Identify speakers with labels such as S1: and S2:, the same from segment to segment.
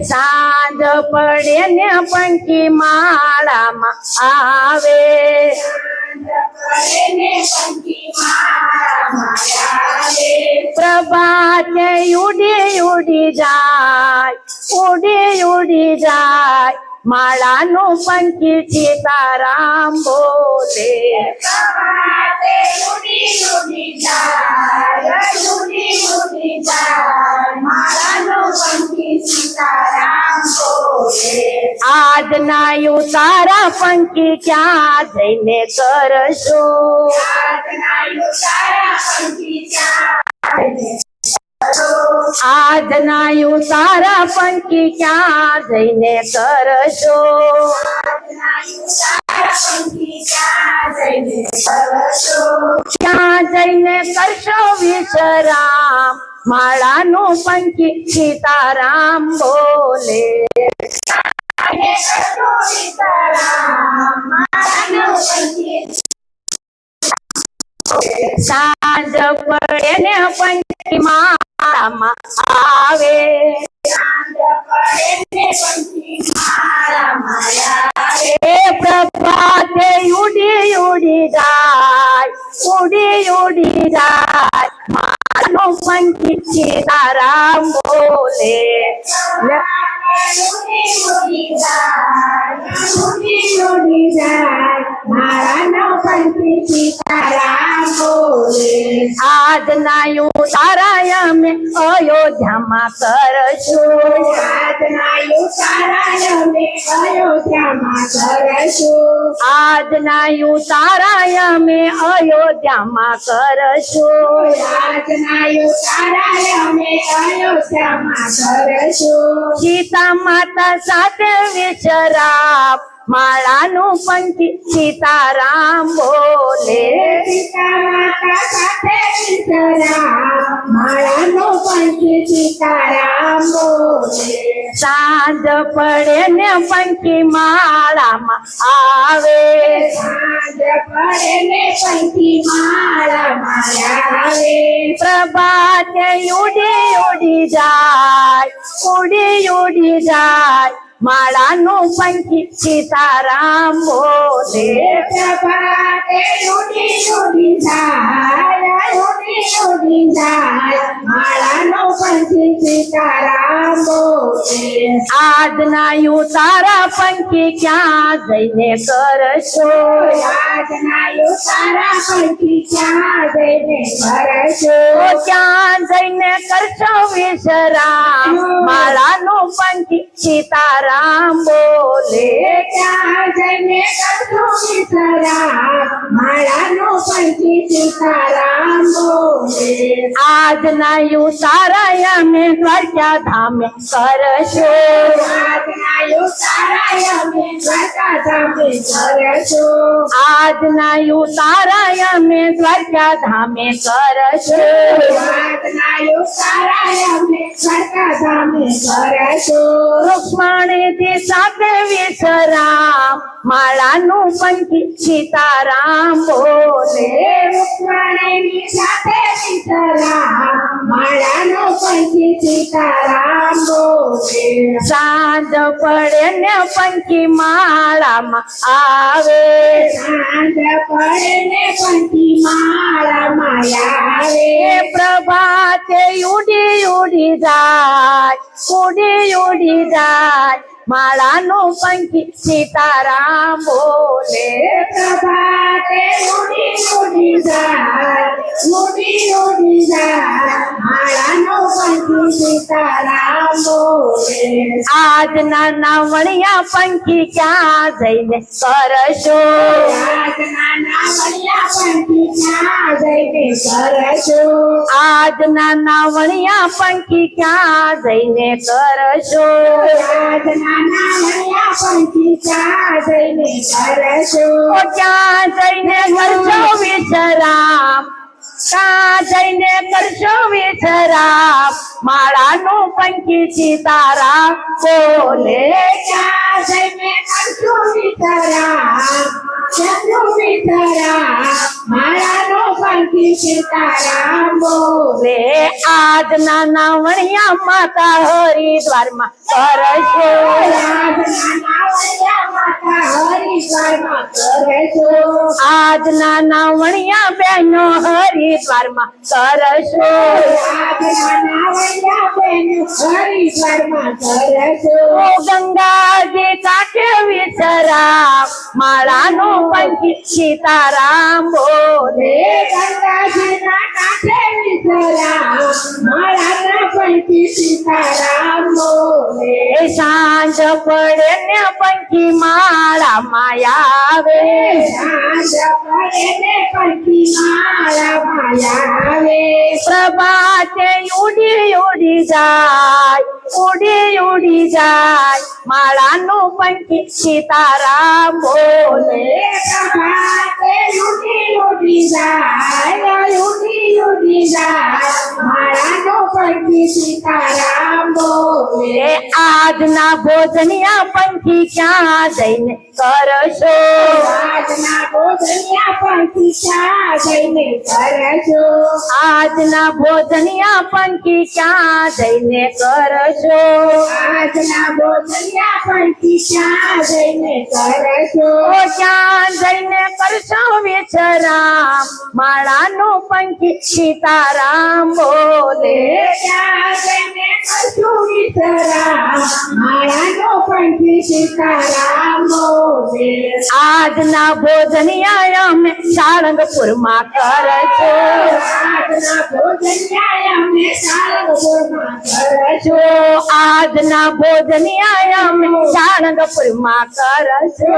S1: સાંજ પડે ને પંખી માળામાં આવે, પ્રભાતે ઉડી ઉડી જાય, ઉડી ઉડી જાય, માળાનું પંખી સીતારામ બોલે,
S2: પ્રભાતે ઉડી ઉડી જાય, ઉડી ઉડી જાય, માળાનું પંખી સીતારામ બોલે.
S1: આજના તારા પંખી ક્યાં જઈને કરશો,
S2: આજના તારા પંખી ક્યાં
S1: આજના તારા પંખી ક્યાં જઈને કરશો, ક્યાં જઈને કરશો વિશ્રામ, માળાનું પંખી સીતારામ બોલે, સાંજ પડે ને પંખી માળામાં આવે, પ્રભાતે ઉડી ઉડી જાય, ઉડી ઉડી જાય, માળાનું પંખી સીતારામ બોલે, આજના તારા અમે અયોધ્યામાં કરશું, આજના તારા અમે અયોધ્યામાં કરશું, સીતા માતા સાથે વિશ્રામ, માળાનું પંખી સીતારામ બોલે, સાંજ પડે ને પંખી માળામાં આવે, પ્રભાતે ઉડી ઉડી જાય, ઉડી ઉડી જાય, માળાનું પંખી સીતારામ બોલે,
S2: પ્રભાતે ઉડી ઉડી જાય, ઉડી ઉડી જાય, માળાનું પંખી સીતારામ બોલે.
S1: આજના તારા પંખી ક્યાં જઈને કરશો,
S2: આજના તારા પંખી ક્યાં જઈને કરશો,
S1: ક્યાં જઈને કરશો વિશ્રામ, માળાનું પંખી સીતારામ બોલે,
S2: ક્યાં જઈને કરશો વિશ્રામ, માળાનું પંખી સીતારામ બોલે.
S1: આજના તારા અમે દ્વારકા ધામે કરશો,
S2: આજના તારા અમે દ્વારકા ધામે કરશો,
S1: આજના તારા અમે દ્વારકા ધામે કરશો,
S2: આજના તારા અમે દ્વારકા ધામે કરશો,
S1: રૂક્ષ્મણીથી સાથે વિશ્રામ, માળાનું પંખી સીતારામ બોલે,
S2: રૂક્ષ્મણીની સાથે વિશ્રામ, માળાનું પંખી સીતારામ બોલે.
S1: સાંજ પડે ને પંખી માળામાં આવે,
S2: સાંજ પડે ને પંખી માળામાં આવે,
S1: પ્રભાતે ઉડી ઉડી જાય, ઉડી ઉડી જાય, માળાનું પંખી સીતારામ બોલે,
S2: પ્રભાતે ઉડી ઉડી જાય, ઉડી ઉડી જાય, માળાનું પંખી સીતારામ બોલે.
S1: આજના નાવણિયા પંખી ક્યાં જઈને કરશો,
S2: આજના નાવણિયા પંખી ક્યાં જઈને કરશો,
S1: આજના નાવણિયા પંખી ક્યાં જઈને કરશો,
S2: આજના નાવણિયા પંખી ક્યાં જઈને કરશો,
S1: ક્યાં જઈને કરશો વિશ્રામ, ક્યાં જઈને કરશો વિશ્રામ, માળાનું પંખી સીતારામ બોલે,
S2: ક્યાં જઈને કરશો વિશ્રામ, માળાનું પંખી સીતારામ બોલે.
S1: રે આજના નાવણિયા માતા હરિદ્વારમાં કરશો. આજના નાવણિયા બહેનો હરિદ્વારમાં કરશો. ઓ ગંગાજી કાંઠે વિસરામ માળાનો પંખી સીતારામ બોલે. એ સાંજ પડે ને પંખી માળામાં આવે. પ્રભાતે ઉડી ઉડી જાય, ઉડી ઉડી જાય માળાનું પંખી સીતારામ બોલે.
S2: સીતારામ બોલે.
S1: એ આજના ભોજનિયા પંખી ક્યાં જઈને કરશો.
S2: આજના ભોજનિયા પંખી ક્યાં જઈને કરશો.
S1: આજના ભોજનિયા પંખી ક્યાં જઈને કરશો.
S2: આજના ભોજનિયા પંખી ક્યાં જઈને કરશો.
S1: ઓ ક્યાં જઈને કરશો વિશ્રામ માળાનું પંખી સીતારામ બોલે.
S2: ક્યાં જઈને કરશું વિશ્રામ માળાનો પંખી સીતારામ બોલે.
S1: આજના ભોજનિયા અમે સાળંગપુરમાં કરશો.
S2: આજના ભોજનિયા અમે સાળંગપુરમાં કરશો.
S1: આજના ભોજનિયા અમે સાળંગપુરમાં કરશો.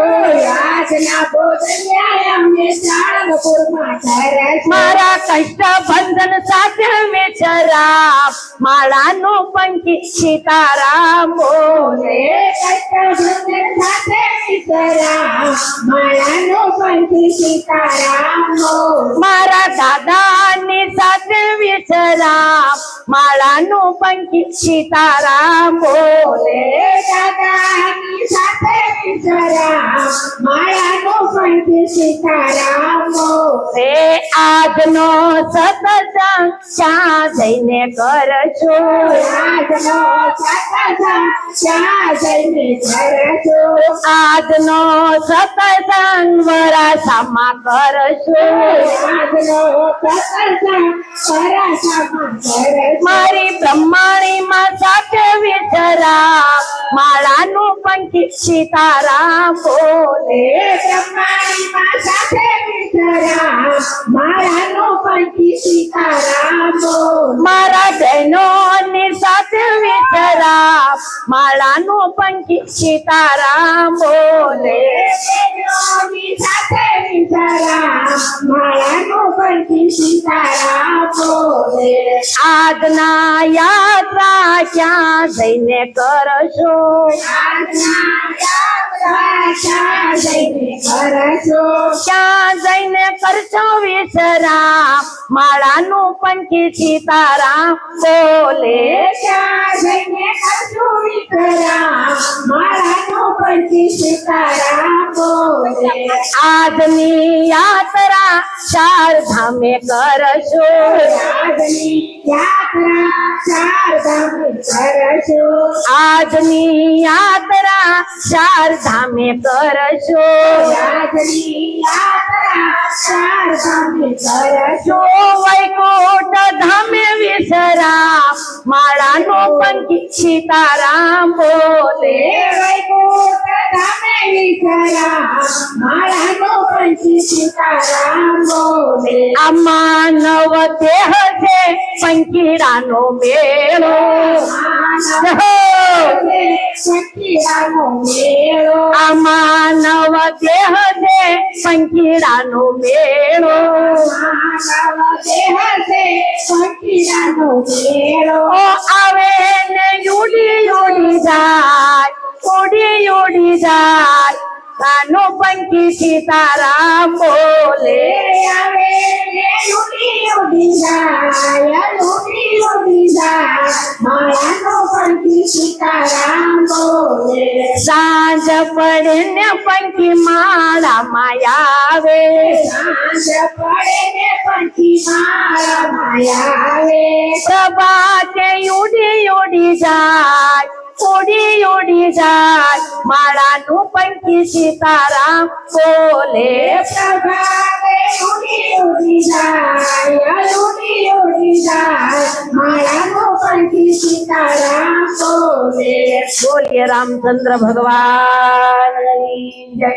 S2: આજના ભોજનિયા અમે સાળંગપુરમાં કરશો.
S1: મારા કષ્ટ બંધન સાથે વિચરામ માળાનું પંખી સીતારામ બોલે. મારા દાદાની સાથે વિચરામ માળાનું પંખી સીતારામ બોલે. રે આજનો સત્સંગ ક્યાં જઈને કરશો. આજનો સત્સંગ વરાછામાં કરશો. મારી બ્રહ્માણીમાં સાથે વિચરામ માળાનું પંખી સીતારામ બોલે. મારા બહેનોની સાથે વિચરામ માળાનું પંખી સીતારામ બોલે. આજના યાત્રા ક્યાં જઈને કરશો. ક્યાં જઈને કરશો વિશ્રામ માળાનું પંખી સીતારામ બોલે. આજની યાત્રા ચાર ધામે કરશો. આજની યાત્રા ચાર ધામે કરશો. જો વૈકુંઠ ધામે વિશ્રામ માળાનું પંખી સીતારામ બોલે. આ માનવ દેહ છે પંખીડાનો મેળો. આ માનવ દેહ છે પંખીડાનો મેળો. ઓ આવે ને ઉડી ઉડી જાય, ઉડી ઉડી જાય કાનો પંખી સીતારામ બોલે.
S2: માળાનો પંખી સીતારામ બોલે. બોલે
S1: સાંજ પડે ને પંખી માળામાં આવે
S2: સાંજ પડે ને પંખી માળામાં આવે
S1: પ્રભાતે ઉડી ઉડી જાય ઉડી જાય માળાનું પંખી સીતારામ બોલે
S2: પ્રભાતે ઉડી ઉડી જાય ઉડી જાય માળાનો પંખી સીતારામ બોલે
S1: બોલીએ રામચંદ્ર ભગવાન જય